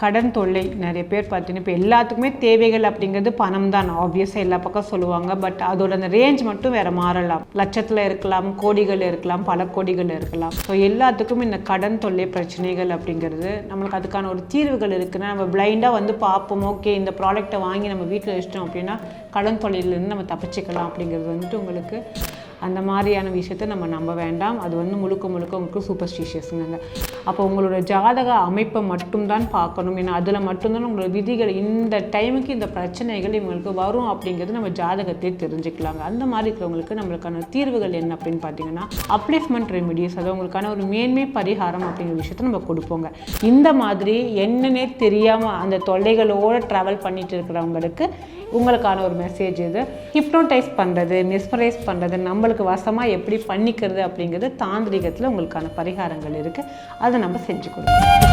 கடன் தொல்லை நிறைய பேர் பார்த்தீங்கன்னா இப்போ எல்லாத்துக்குமே தேவைகள் அப்படிங்கிறது பணம் தான் ஆப்வியஸாக எல்லா பக்கம் சொல்லுவாங்க. பட் அதோட அந்த ரேஞ்ச் மட்டும் வேறு மாறலாம். லட்சத்தில் இருக்கலாம், கோடிகள் இருக்கலாம், பல கோடிகள் இருக்கலாம். ஸோ எல்லாத்துக்கும் இந்த கடன் தொல்லை பிரச்சனைகள் அப்படிங்கிறது நம்மளுக்கு அதுக்கான ஒரு தீர்வுகள் இருக்குன்னா நம்ம பிளைண்டாக வந்து பார்ப்போம். ஓகே, இந்த ப்ராடக்ட்டை வாங்கி நம்ம வீட்டில் வச்சிட்டோம் அப்படின்னா கடன் தொல்லையிலேருந்து நம்ம தப்பிச்சிக்கலாம் அப்படிங்கிறது வந்துட்டு உங்களுக்கு அந்த மாதிரியான விஷயத்தை நம்ம நம்ப வேண்டாம். அது வந்து முழுக்க உங்களுக்கு சூப்பர்ஸ்டிஷியஸுங்க. அப்போ உங்களோட ஜாதக அமைப்பை மட்டும்தான் பார்க்கணும். ஏன்னா அதில் மட்டும்தான் உங்களோட விதிகள் இந்த டைமுக்கு இந்த பிரச்சனைகள் இவங்களுக்கு வரும் அப்படிங்கிறது நம்ம ஜாதகத்தை தெரிஞ்சுக்கலாங்க. அந்த மாதிரி இருக்கிறவங்களுக்கு நம்மளுக்கான தீர்வுகள் என்ன அப்படின்னு பார்த்தீங்கன்னா அப்லிஃப்ட்மெண்ட் ரெமிடிஸ், அதாவது உங்களுக்கான ஒரு மேன்மை பரிகாரம் அப்படிங்கிற விஷயத்தை நம்ம கொடுப்போங்க. இந்த மாதிரி என்னன்னே தெரியாமல் அந்த தொல்லைகளோடு ட்ராவல் பண்ணிட்டு இருக்கிறவங்களுக்கு உங்களுக்கான ஒரு மெசேஜ் இது. ஹிப்னோடைஸ் பண்ணுறது, மெஸ்மரைஸ் பண்ணுறது, நம்மளுக்கு வசமாக எப்படி பண்ணிக்கிறது அப்படிங்கிறது தாந்திரிகத்தில் உங்களுக்கான பரிகாரங்கள் இருக்குது. அதை நம்ம செஞ்சு கொடுக்கணும்.